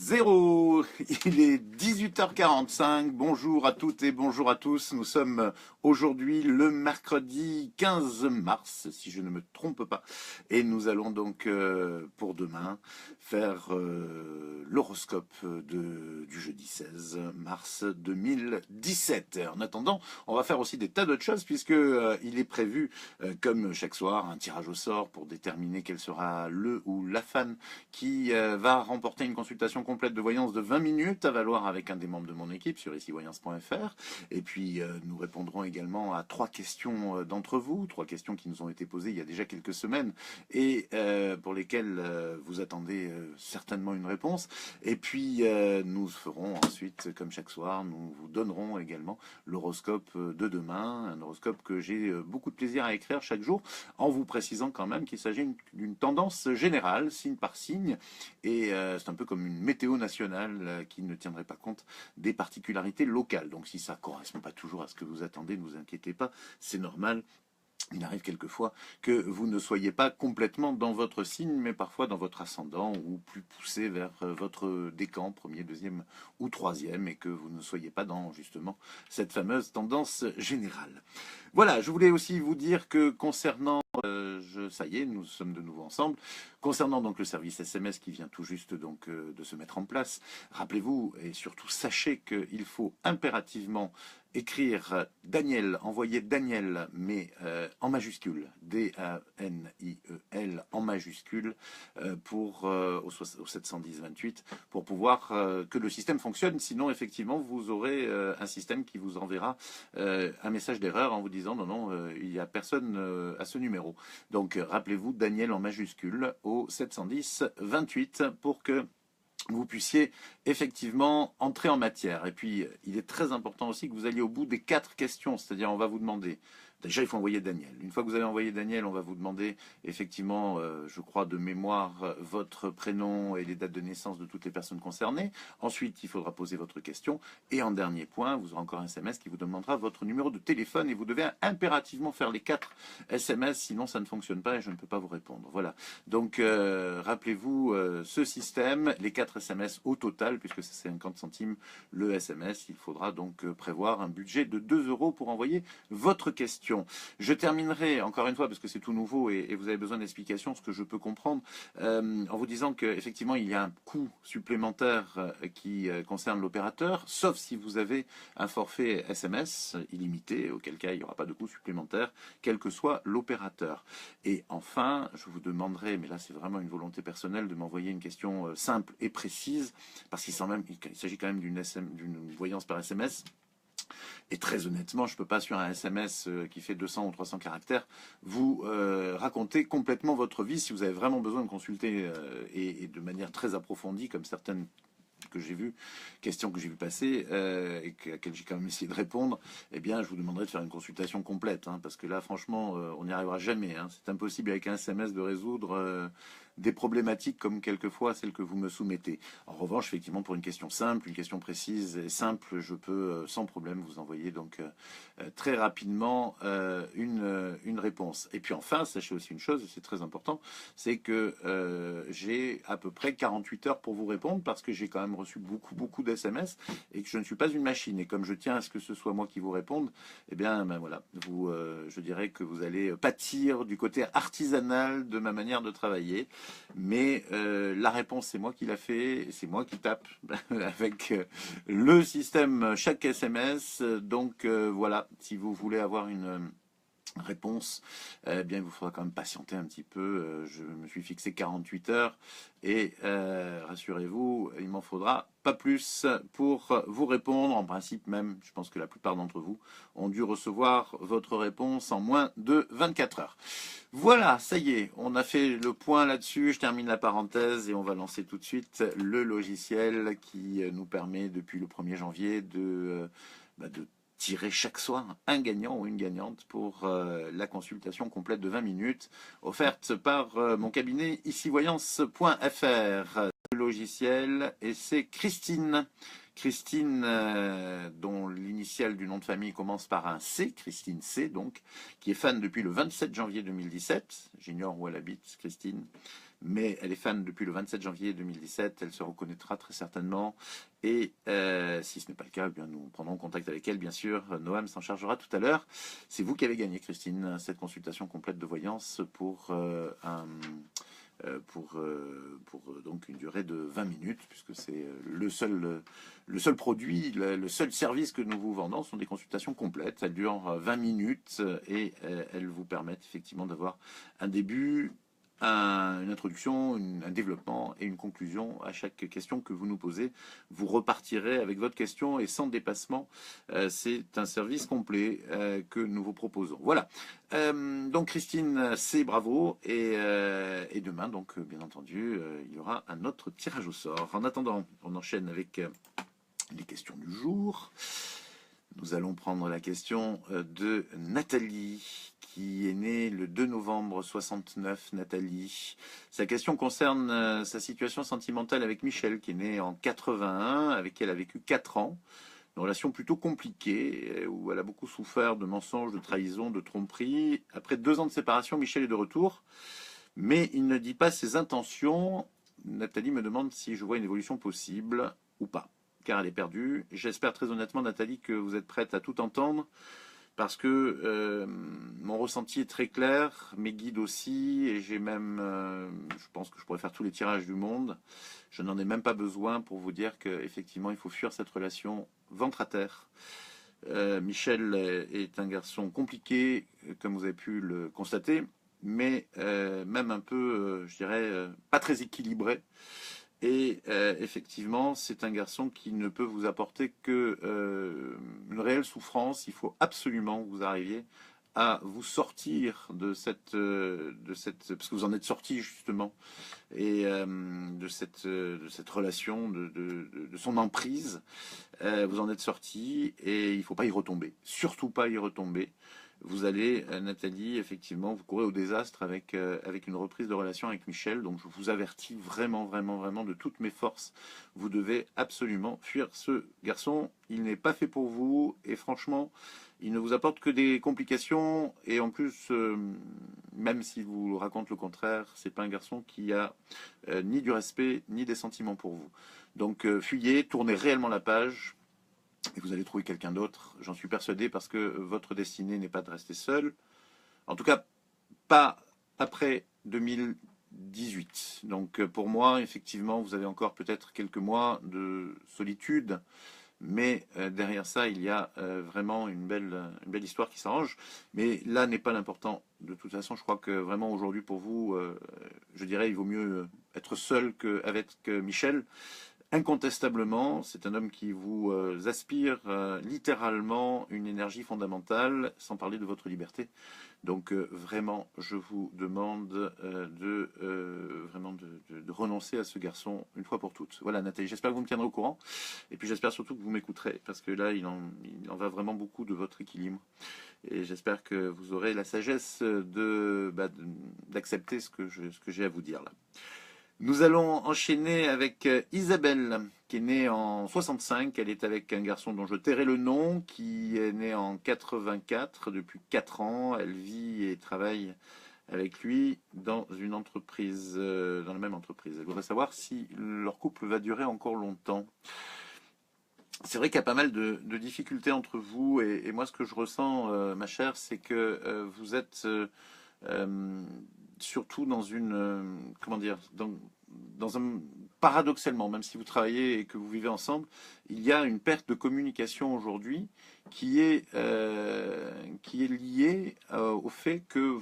0. Il est 18h45. Bonjour à toutes et bonjour à tous. Nous sommes aujourd'hui le mercredi 15 mars, si je ne me trompe pas. Et nous allons donc, pour demain, faire l'horoscope du jeudi 16 mars 2017. En attendant, on va faire aussi des tas d'autres choses puisque il est prévu, comme chaque soir, un tirage au sort pour déterminer quel sera le ou la fan qui va remporter une consultation complète de voyance de 20 minutes à valoir avec un des membres de mon équipe sur icivoyance.fr. Et puis nous répondrons également à 3 questions d'entre vous, 3 questions qui nous ont été posées il y a déjà quelques semaines et pour lesquelles vous attendez certainement une réponse. Et puis nous ferons ensuite, comme chaque soir, nous vous donnerons également l'horoscope de demain, un horoscope que j'ai beaucoup de plaisir à écrire chaque jour, en vous précisant quand même qu'il s'agit d'une tendance générale, signe par signe, et c'est un peu comme une météo nationale qui ne tiendrait pas compte des particularités locales. Donc si ça ne correspond pas toujours à ce que vous attendez, ne vous inquiétez pas, c'est normal. Il arrive quelquefois que vous ne soyez pas complètement dans votre signe, mais parfois dans votre ascendant ou plus poussé vers votre décan, premier, deuxième ou troisième, et que vous ne soyez pas dans justement cette fameuse tendance générale. Voilà, je voulais aussi vous dire que concernant, ça y est, nous sommes de nouveau ensemble, concernant donc le service SMS qui vient tout juste donc de se mettre en place, rappelez-vous et surtout sachez qu'il faut impérativement écrire Daniel, envoyer Daniel, mais en majuscule, D-A-N-I-E-L, en majuscule, au 710-28, pour pouvoir que le système fonctionne. Sinon, effectivement, vous aurez un système qui vous enverra un message d'erreur en vous disant non, il n'y a personne à ce numéro. Donc, rappelez-vous, Daniel en majuscule au 710-28 pour que vous puissiez effectivement entrer en matière. Et puis, il est très important aussi que vous alliez au bout des 4 questions, c'est-à-dire on va vous demander, déjà il faut envoyer Daniel. Une fois que vous avez envoyé Daniel, on va vous demander effectivement, je crois de mémoire, votre prénom et les dates de naissance de toutes les personnes concernées. Ensuite, il faudra poser votre question. Et en dernier point, vous aurez encore un SMS qui vous demandera votre numéro de téléphone et vous devez impérativement faire les 4 SMS, sinon ça ne fonctionne pas et je ne peux pas vous répondre. Voilà. Donc, rappelez-vous ce système, les 4 SMS au total, puisque c'est 50 centimes le SMS. Il faudra donc prévoir un budget de 2 € pour envoyer votre question. Je terminerai, encore une fois, parce que c'est tout nouveau et vous avez besoin d'explications, ce que je peux comprendre, en vous disant qu'effectivement, il y a un coût supplémentaire qui concerne l'opérateur, sauf si vous avez un forfait SMS illimité, auquel cas il n'y aura pas de coût supplémentaire, quel que soit l'opérateur. Et enfin, je vous demanderai, mais là c'est vraiment une volonté personnelle, de m'envoyer une question simple et précise, parce qu'il s'agit quand même d'une voyance par SMS. Et très honnêtement, je ne peux pas sur un SMS qui fait 200 ou 300 caractères vous raconter complètement votre vie si vous avez vraiment besoin de consulter et de manière très approfondie, comme certaines que j'ai vu, questions que j'ai vu passer et à laquelle j'ai quand même essayé de répondre, eh bien, je vous demanderai de faire une consultation complète, hein, parce que là, franchement, on n'y arrivera jamais. Hein. C'est impossible avec un SMS de résoudre des problématiques comme quelquefois celles que vous me soumettez. En revanche, effectivement, pour une question simple, une question précise et simple, je peux sans problème vous envoyer donc très rapidement une réponse. Et puis enfin, sachez aussi une chose, et c'est très important, c'est que j'ai à peu près 48 heures pour vous répondre parce que j'ai quand même reçu beaucoup d'SMS et que je ne suis pas une machine. Et comme je tiens à ce que ce soit moi qui vous réponde, eh bien, ben voilà, je dirais que vous allez pâtir du côté artisanal de ma manière de travailler. Mais la réponse, c'est moi qui l'a fait, c'est moi qui tape avec le système chaque SMS. Donc voilà, si vous voulez avoir une réponse, eh bien, il vous faudra quand même patienter un petit peu. Je me suis fixé 48 heures et rassurez-vous, il m'en faudra pas plus pour vous répondre. En principe même, je pense que la plupart d'entre vous ont dû recevoir votre réponse en moins de 24 heures. Voilà, ça y est, on a fait le point là-dessus. Je termine la parenthèse et on va lancer tout de suite le logiciel qui nous permet depuis le 1er janvier de tirer chaque soir un gagnant ou une gagnante pour la consultation complète de 20 minutes offerte par mon cabinet icivoyance.fr. le logiciel et c'est Christine. Christine, dont l'initiale du nom de famille commence par un C, Christine C, donc, qui est fan depuis le 27 janvier 2017. J'ignore où elle habite, Christine, mais elle est fan depuis le 27 janvier 2017. Elle se reconnaîtra très certainement. Et si ce n'est pas le cas, eh bien, nous prendrons contact avec elle, bien sûr. Noam s'en chargera tout à l'heure. C'est vous qui avez gagné, Christine, cette consultation complète de voyance pour donc une durée de 20 minutes, puisque c'est le seul produit, le seul service que nous vous vendons sont des consultations complètes. Elles durent 20 minutes et elles vous permettent effectivement d'avoir un début, une introduction, un développement et une conclusion à chaque question que vous nous posez. Vous repartirez avec votre question et sans dépassement. C'est un service complet que nous vous proposons. Voilà. Donc Christine, c'est bravo. Et demain, donc bien entendu, il y aura un autre tirage au sort. En attendant, on enchaîne avec les questions du jour. Nous allons prendre la question de Nathalie, qui est née le 2 novembre 69. Nathalie. Sa question concerne sa situation sentimentale avec Michel, qui est né en 81, avec qui elle a vécu 4 ans. Une relation plutôt compliquée, où elle a beaucoup souffert de mensonges, de trahisons, de tromperies. Après 2 ans de séparation, Michel est de retour, mais il ne dit pas ses intentions. Nathalie me demande si je vois une évolution possible ou pas, car elle est perdue. J'espère très honnêtement, Nathalie, que vous êtes prête à tout entendre, parce que mon ressenti est très clair, mes guides aussi, et j'ai même, je pense que je pourrais faire tous les tirages du monde. Je n'en ai même pas besoin pour vous dire qu'effectivement, il faut fuir cette relation ventre à terre. Michel est un garçon compliqué, comme vous avez pu le constater, mais même un peu, je dirais, pas très équilibré. Et effectivement, c'est un garçon qui ne peut vous apporter que une réelle souffrance. Il faut absolument que vous arriviez à vous sortir de cette parce que vous en êtes sorti justement, et de cette relation, de son emprise. Vous en êtes sorti et il ne faut pas y retomber. Surtout pas y retomber. Vous allez, Nathalie, effectivement, vous courez au désastre avec une reprise de relation avec Michel. Donc je vous avertis vraiment, vraiment, vraiment de toutes mes forces. Vous devez absolument fuir ce garçon. Il n'est pas fait pour vous et franchement, il ne vous apporte que des complications. Et en plus, même s'il vous raconte le contraire, c'est pas un garçon qui a ni du respect ni des sentiments pour vous. Donc fuyez, tournez réellement la page. Et vous allez trouver quelqu'un d'autre, j'en suis persuadé, parce que votre destinée n'est pas de rester seul. En tout cas, pas après 2018. Donc pour moi, effectivement, vous avez encore peut-être quelques mois de solitude, mais derrière ça, il y a vraiment une belle histoire qui s'arrange. Mais là n'est pas l'important. De toute façon, je crois que vraiment aujourd'hui pour vous, je dirais, il vaut mieux être seul qu'avec Michel. Incontestablement, c'est un homme qui vous aspire littéralement une énergie fondamentale, sans parler de votre liberté. Donc vraiment, je vous demande vraiment de renoncer à ce garçon une fois pour toutes. Voilà, Nathalie, j'espère que vous me tiendrez au courant. Et puis j'espère surtout que vous m'écouterez, parce que là, il en va vraiment beaucoup de votre équilibre. Et j'espère que vous aurez la sagesse d'accepter ce que j'ai à vous dire là. Nous allons enchaîner avec Isabelle, qui est née en 65. Elle est avec un garçon dont je tairai le nom, qui est né en 84, depuis 4 ans. Elle vit et travaille avec lui dans une entreprise, dans la même entreprise. Elle voudrait savoir si leur couple va durer encore longtemps. C'est vrai qu'il y a pas mal de difficultés entre vous, et moi ce que je ressens, ma chère, c'est que vous êtes surtout dans une, comment dire, dans un, paradoxalement, même si vous travaillez et que vous vivez ensemble, il y a une perte de communication aujourd'hui qui est liée au fait que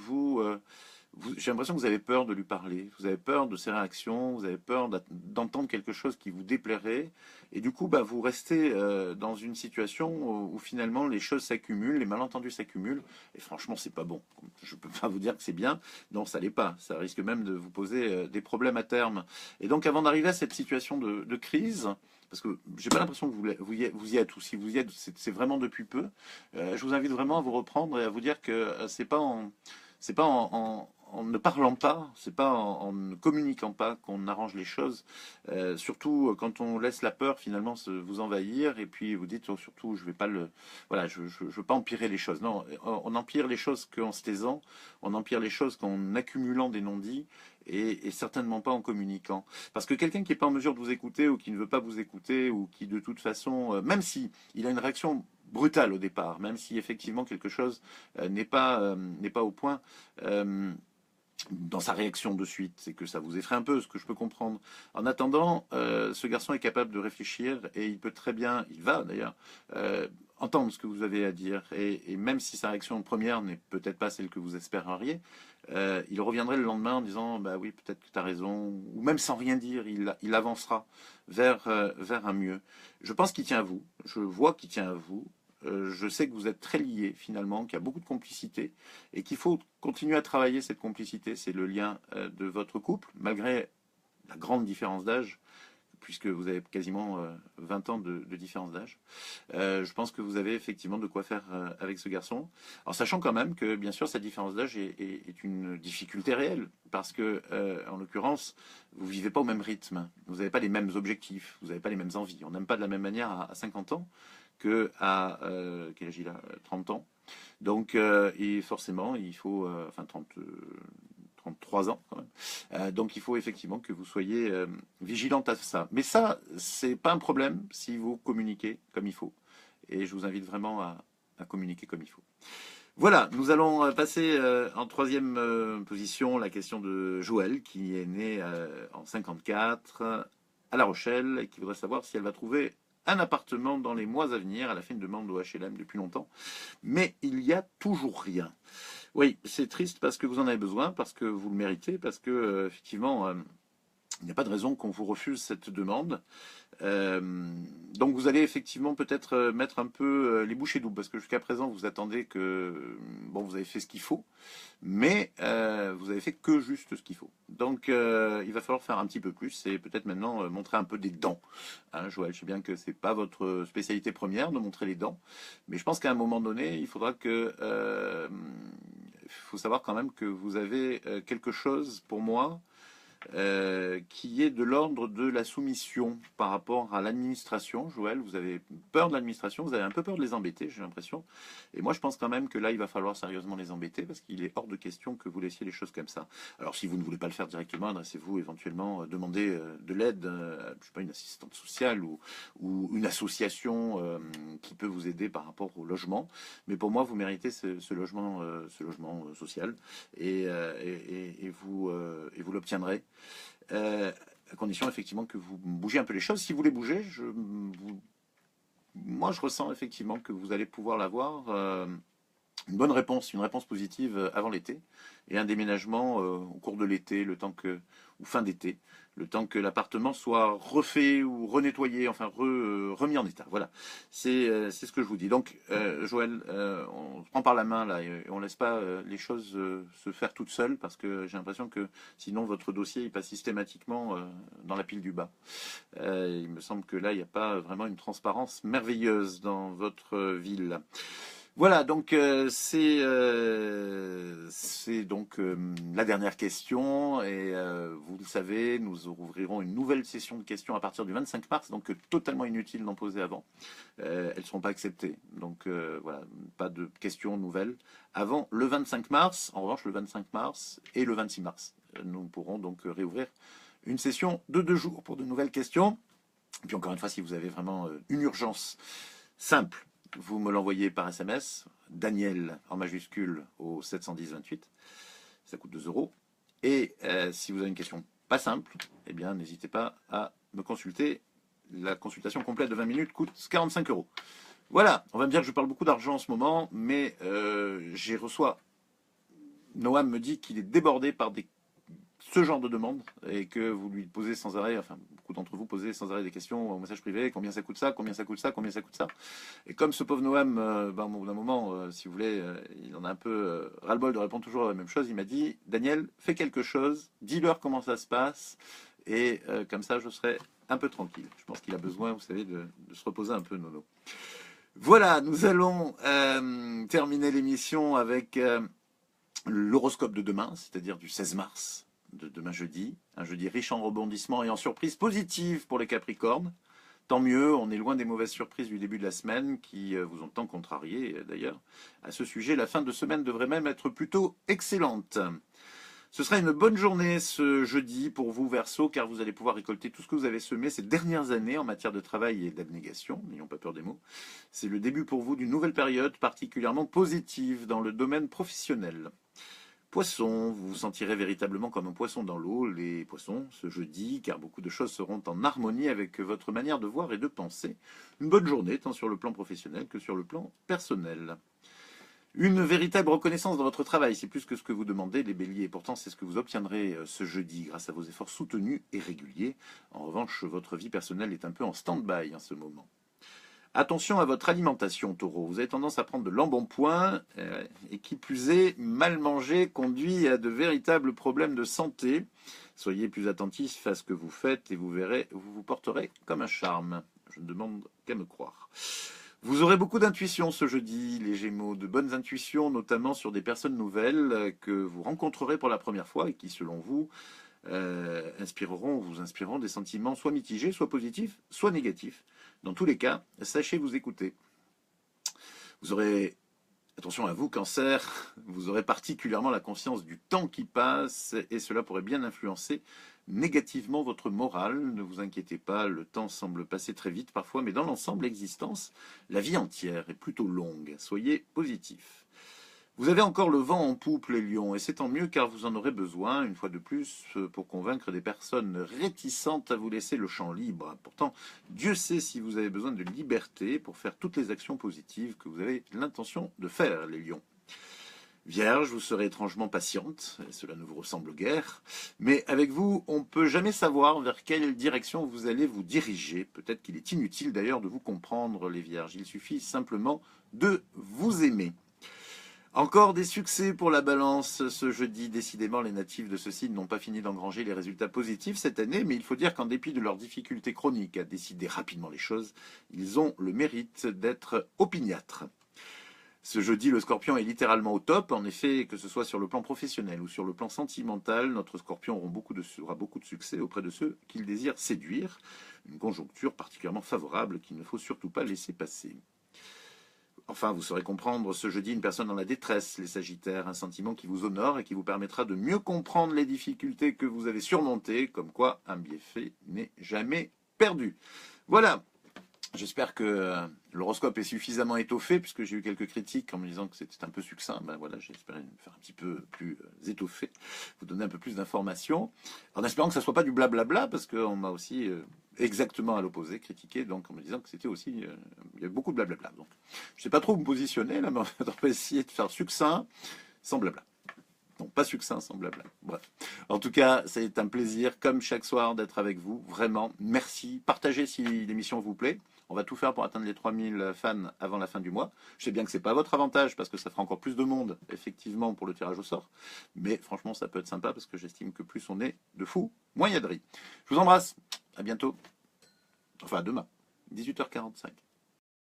j'ai l'impression que vous avez peur de lui parler, vous avez peur de ses réactions, vous avez peur d'entendre quelque chose qui vous déplairait, et du coup, vous restez dans une situation où finalement les choses s'accumulent, les malentendus s'accumulent, et franchement, c'est pas bon. Je peux pas vous dire que c'est bien, non, ça l'est pas. Ça risque même de vous poser des problèmes à terme. Et donc, avant d'arriver à cette situation de crise, parce que j'ai pas l'impression que vous y êtes, ou si vous y êtes, c'est vraiment depuis peu. Je vous invite vraiment à vous reprendre et à vous dire que c'est pas en en ne parlant pas, c'est pas en ne communiquant pas qu'on arrange les choses. Surtout quand on laisse la peur finalement vous envahir et puis vous dites surtout je vais pas voilà, je veux pas empirer les choses. Non, on empire les choses qu'en se taisant, on empire les choses qu'en accumulant des non-dits et certainement pas en communiquant. Parce que quelqu'un qui n'est pas en mesure de vous écouter ou qui ne veut pas vous écouter ou qui de toute façon, même si il a une réaction brutale au départ, même si effectivement quelque chose n'est pas au point dans sa réaction de suite, c'est que ça vous effraie un peu, ce que je peux comprendre. En attendant, ce garçon est capable de réfléchir et il peut très bien, il va d'ailleurs, entendre ce que vous avez à dire. Et même si sa réaction première n'est peut-être pas celle que vous espéreriez, il reviendrait le lendemain en disant bah oui, peut-être que tu as raison, ou même sans rien dire, il avancera vers un mieux. Je pense qu'il tient à vous, je vois qu'il tient à vous. Je sais que vous êtes très liés finalement, qu'il y a beaucoup de complicité et qu'il faut continuer à travailler cette complicité. C'est le lien de votre couple, malgré la grande différence d'âge, puisque vous avez quasiment 20 ans de différence d'âge. Je pense que vous avez effectivement de quoi faire avec ce garçon. En sachant quand même que, bien sûr, cette différence d'âge est une difficulté réelle. Parce que, en l'occurrence, vous ne vivez pas au même rythme. Vous n'avez pas les mêmes objectifs. Vous n'avez pas les mêmes envies. On n'aime pas de la même manière à 50 ans qu'à, quel âge il a 30 ans. Donc, et forcément, il faut, 33 ans quand même. Donc il faut effectivement que vous soyez vigilante à ça. Mais ça, c'est pas un problème si vous communiquez comme il faut. Et je vous invite vraiment à communiquer comme il faut. Voilà, nous allons passer en troisième position la question de Joël, qui est née en 54 à La Rochelle et qui voudrait savoir si elle va trouver un appartement dans les mois à venir. Elle a fait une demande au HLM depuis longtemps, mais il n'y a toujours rien. Oui, c'est triste parce que vous en avez besoin, parce que vous le méritez, parce que effectivement, il n'y a pas de raison qu'on vous refuse cette demande. Donc vous allez effectivement peut-être mettre un peu les bouchées doubles, parce que jusqu'à présent vous attendez que bon, vous avez fait ce qu'il faut, mais vous avez fait que juste ce qu'il faut. Donc il va falloir faire un petit peu plus et peut-être maintenant montrer un peu des dents. Hein, Joël, je sais bien que c'est pas votre spécialité première de montrer les dents, mais je pense qu'à un moment donné, il faudra que il faut savoir quand même que vous avez quelque chose pour moi qui est de l'ordre de la soumission par rapport à l'administration. Joël, vous avez peur de l'administration, vous avez un peu peur de les embêter, j'ai l'impression. Et moi, je pense quand même que là, il va falloir sérieusement les embêter parce qu'il est hors de question que vous laissiez les choses comme ça. Alors, si vous ne voulez pas le faire directement, adressez-vous éventuellement, demandez de l'aide, je sais pas, une assistante sociale ou une association qui peut vous aider par rapport au logement. Mais pour moi, vous méritez ce logement social et vous l'obtiendrez. À condition effectivement que vous bougez un peu les choses. Si vous les bougez, moi je ressens effectivement que vous allez pouvoir l'avoir. Une bonne réponse, une réponse positive avant l'été et un déménagement au cours de l'été, ou fin d'été, le temps que l'appartement soit refait ou renettoyé, enfin remis en état. Voilà, c'est ce que je vous dis. Donc, Joël, on se prend par la main là et on laisse pas les choses se faire toutes seules parce que j'ai l'impression que sinon votre dossier il passe systématiquement dans la pile du bas. Il me semble que là il n'y a pas vraiment une transparence merveilleuse dans votre ville. Voilà, donc c'est donc la dernière question et vous le savez, nous ouvrirons une nouvelle session de questions à partir du 25 mars, donc totalement inutile d'en poser avant. Elles ne seront pas acceptées, donc voilà, pas de questions nouvelles avant le 25 mars. En revanche, le 25 mars et le 26 mars, nous pourrons donc réouvrir une session de 2 jours pour de nouvelles questions. Et puis encore une fois, si vous avez vraiment une urgence simple, vous me l'envoyez par SMS, Daniel en majuscule au 710-28, ça coûte 2 euros. Et si vous avez une question pas simple, eh bien n'hésitez pas à me consulter. La consultation complète de 20 minutes coûte 45 euros. Voilà, on va me dire que je parle beaucoup d'argent en ce moment, mais j'ai reçois. Noam me dit qu'il est débordé par ce genre de demande et que vous lui posez sans arrêt, enfin beaucoup d'entre vous posez sans arrêt des questions au message privé, combien ça coûte ça, combien ça coûte ça, combien ça coûte ça. Et comme ce pauvre Noam, au bout d'un moment, si vous voulez, il en a un peu ras-le-bol de répondre toujours à la même chose, il m'a dit, Daniel, fais quelque chose, dis-leur comment ça se passe, et comme ça je serai un peu tranquille. Je pense qu'il a besoin, vous savez, de se reposer un peu, Nono. Voilà, nous allons terminer l'émission avec l'horoscope de demain, c'est-à-dire du 16 mars, de demain jeudi. Un jeudi riche en rebondissements et en surprises positives pour les Capricornes. Tant mieux, on est loin des mauvaises surprises du début de la semaine qui vous ont tant contrarié d'ailleurs. À ce sujet, la fin de semaine devrait même être plutôt excellente. Ce sera une bonne journée ce jeudi pour vous, Verseau, car vous allez pouvoir récolter tout ce que vous avez semé ces dernières années en matière de travail et d'abnégation, n'ayons pas peur des mots. C'est le début pour vous d'une nouvelle période particulièrement positive dans le domaine professionnel. Poisson, vous vous sentirez véritablement comme un poisson dans l'eau, les poissons, ce jeudi, car beaucoup de choses seront en harmonie avec votre manière de voir et de penser. Une bonne journée, tant sur le plan professionnel que sur le plan personnel. Une véritable reconnaissance dans votre travail, c'est plus que ce que vous demandez, les béliers, et pourtant c'est ce que vous obtiendrez ce jeudi grâce à vos efforts soutenus et réguliers. En revanche, votre vie personnelle est un peu en stand-by en ce moment. Attention à votre alimentation, taureau. Vous avez tendance à prendre de l'embonpoint, et qui plus est, mal manger conduit à de véritables problèmes de santé. Soyez plus attentifs à ce que vous faites et vous verrez, vous vous porterez comme un charme. Je ne demande qu'à me croire. Vous aurez beaucoup d'intuitions ce jeudi, les Gémeaux, de bonnes intuitions, notamment sur des personnes nouvelles que vous rencontrerez pour la première fois et qui, selon vous, vous inspireront des sentiments soit mitigés, soit positifs, soit négatifs. Dans tous les cas, sachez vous écouter. Vous aurez, attention à vous, Cancer, vous aurez particulièrement la conscience du temps qui passe et cela pourrait bien influencer négativement votre morale. Ne vous inquiétez pas, le temps semble passer très vite parfois, mais dans l'ensemble, l'existence, la vie entière est plutôt longue. Soyez positif. Vous avez encore le vent en poupe, les lions, et c'est tant mieux car vous en aurez besoin, une fois de plus, pour convaincre des personnes réticentes à vous laisser le champ libre. Pourtant, Dieu sait si vous avez besoin de liberté pour faire toutes les actions positives que vous avez l'intention de faire, les lions. Vierge, vous serez étrangement patiente, cela ne vous ressemble guère, mais avec vous, on ne peut jamais savoir vers quelle direction vous allez vous diriger. Peut-être qu'il est inutile d'ailleurs de vous comprendre, les Vierges, il suffit simplement de vous aimer. Encore des succès pour la Balance ce jeudi. Décidément, les natifs de ce signe n'ont pas fini d'engranger les résultats positifs cette année, mais il faut dire qu'en dépit de leurs difficultés chroniques à décider rapidement les choses, ils ont le mérite d'être opiniâtres. Ce jeudi, le Scorpion est littéralement au top. En effet, que ce soit sur le plan professionnel ou sur le plan sentimental, notre Scorpion aura beaucoup de succès auprès de ceux qu'il désire séduire. Une conjoncture particulièrement favorable qu'il ne faut surtout pas laisser passer. Enfin, vous saurez comprendre ce jeudi une personne dans la détresse, les Sagittaires, un sentiment qui vous honore et qui vous permettra de mieux comprendre les difficultés que vous avez surmontées, comme quoi un bienfait n'est jamais perdu. Voilà. J'espère que l'horoscope est suffisamment étoffé, puisque j'ai eu quelques critiques en me disant que c'était un peu succinct. Ben voilà, j'ai espéré me faire un petit peu plus étoffé, vous donner un peu plus d'informations, en espérant que ça ne soit pas du blablabla, parce qu'on m'a aussi exactement à l'opposé critiqué, donc en me disant que c'était aussi, il y avait beaucoup de blablabla. Donc, je ne sais pas trop où me positionner, là, mais on va essayer de faire succinct sans blabla. Non, pas succinct, sans blabla. Bref. En tout cas, c'est un plaisir, comme chaque soir, d'être avec vous. Vraiment, merci. Partagez si l'émission vous plaît. On va tout faire pour atteindre les 3000 fans avant la fin du mois. Je sais bien que ce n'est pas votre avantage, parce que ça fera encore plus de monde, effectivement, pour le tirage au sort. Mais franchement, ça peut être sympa, parce que j'estime que plus on est de fous, moins il y a de riz. Je vous embrasse. À bientôt. Enfin, à demain. 18h45.